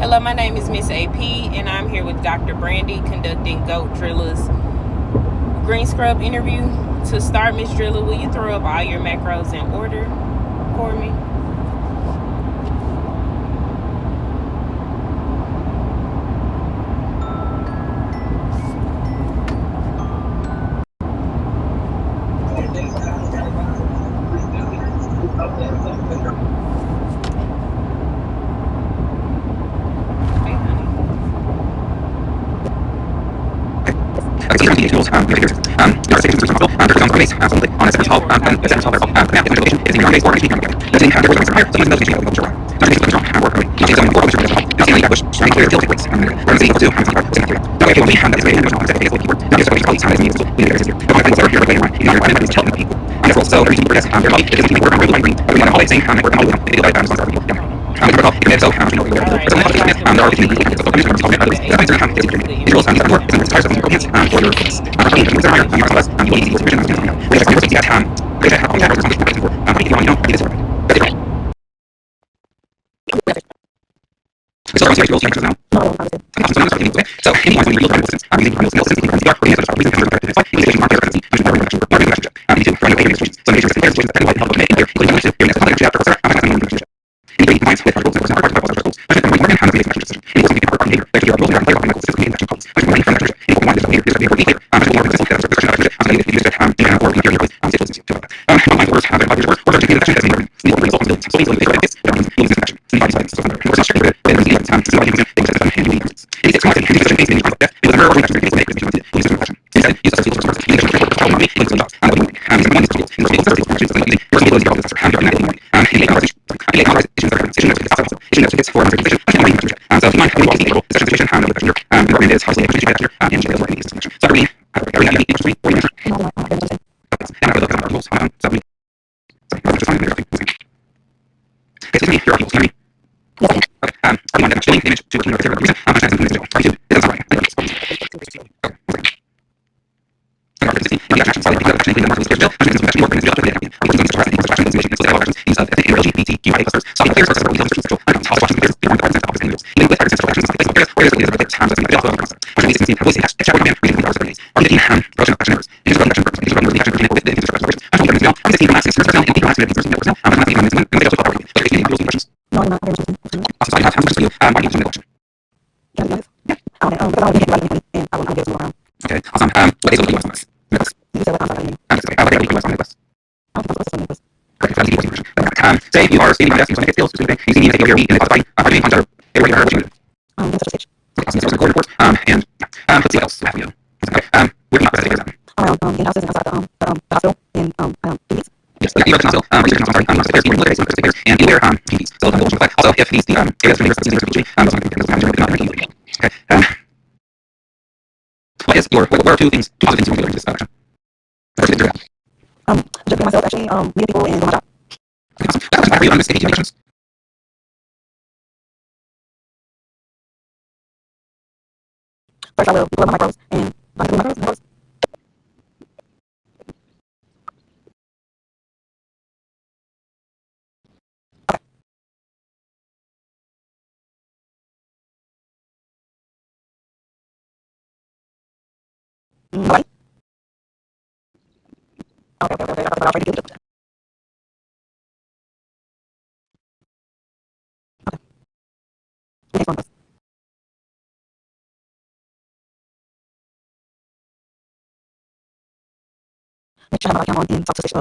Hello, my name is Miss AP, and I'm here with Dr. Brandy conducting Gwoat Drilla's green scrub interview. To start, Miss Drilla, will you throw up all your macros in order for me? Okay, honey. All right, now Dr. Brandy, this is the AP conducting the interview. Now you can proceed.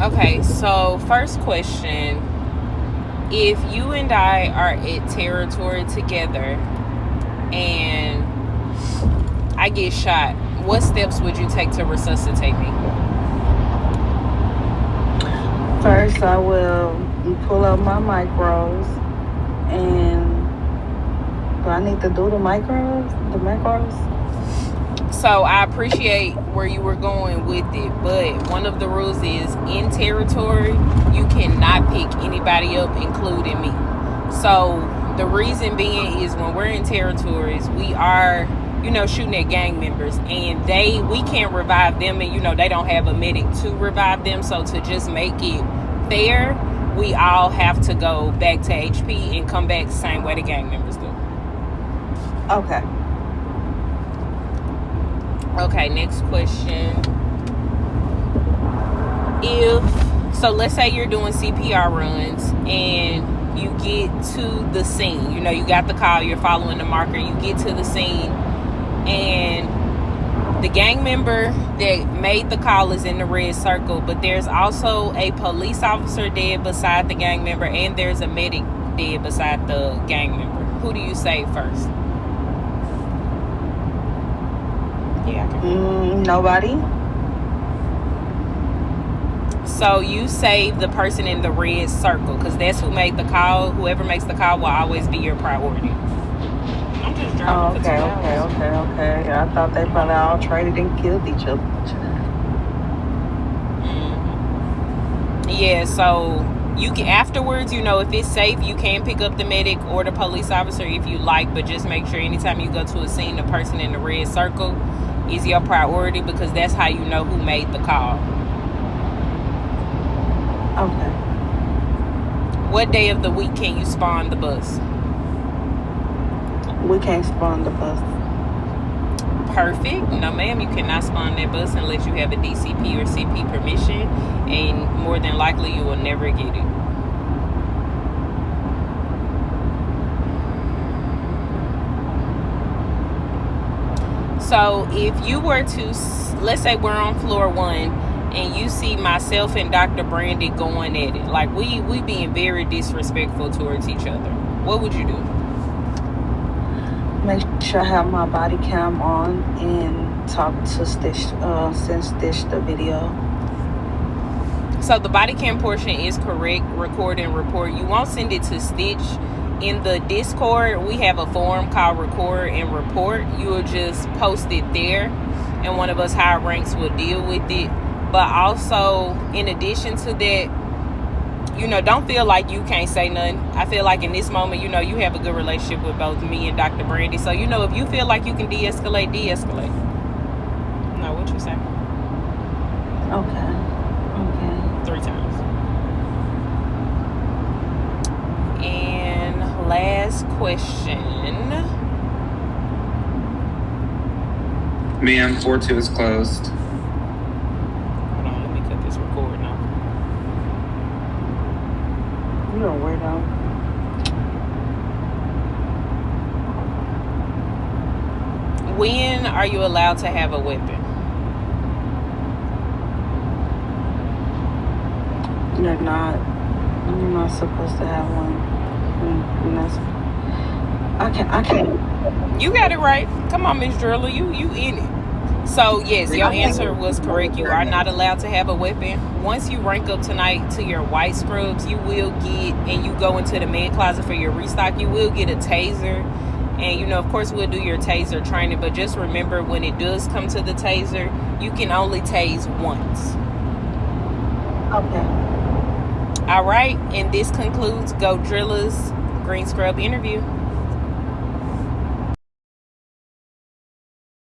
Okay, so first question. If you and I are at territory together and I get shot, what steps would you take to resuscitate me? First, I will pull up my micros, and do I need to do the micros? The macros? So I appreciate where you were going with it, but one of the rules is in territory, you cannot pick anybody up, including me. So the reason being is when we're in territories, we are, shooting at gang members, and we can't revive them, and they don't have a medic to revive them. So to just make it fair, we all have to go back to HP and come back the same way the gang members do. Okay. Okay, next question. So let's say you're doing CPR runs and you get to the scene. You got the call, you're following the marker, you get to the scene, and the gang member that made the call is in the red circle, but there's also a police officer dead beside the gang member, and there's a medic dead beside the gang member. Who do you save first? Nobody. So you save the person in the red circle because that's who made the call. Whoever makes the call will always be your priority. I'm just driving for 2 hours. Okay. I thought they probably all traded and killed each other. Yeah, so you can afterwards, if it's safe, you can pick up the medic or the police officer if you like, but just make sure anytime you go to a scene, the person in the red circle is your priority because that's how you know who made the call. Okay. What day of the week can you spawn the bus? We can't spawn the bus. Perfect. No, ma'am, you cannot spawn that bus unless you have a DCP or CP permission, and more than likely you will never get it. So if you were to, let's say we're on floor 1 and you see myself and Dr. Brandy going at it, like we being very disrespectful towards each other, what would you do? Make sure I have my body cam on and talk to Stitch the video. So the body cam portion is correct, record and report. You won't send it to Stitch. In the Discord, we have a forum called Record and Report. You will just post it there, and one of us high ranks will deal with it. But also, in addition to that, don't feel like you can't say nothing. I feel like in this moment, you have a good relationship with both me and Dr. Brandy. So, if you feel like you can de-escalate. No, what you say? Okay. 3 times. And last question. Ma'am, 4-2 is closed. Hold on, let me cut this record now. You're a weirdo. When are you allowed to have a weapon? You're not supposed to have one. I can't. You got it right. Come on, Miss Drilla, you in it. So yes, your answer was correct. You are not allowed to have a weapon. Once you rank up tonight to your white scrubs, you will get, and you go into the med closet for your restock, you will get a taser. And of course we'll do your taser training, but just remember when it does come to the taser, you can only tase once. Okay. All right, and this concludes Go Drilla's Green Scrub interview.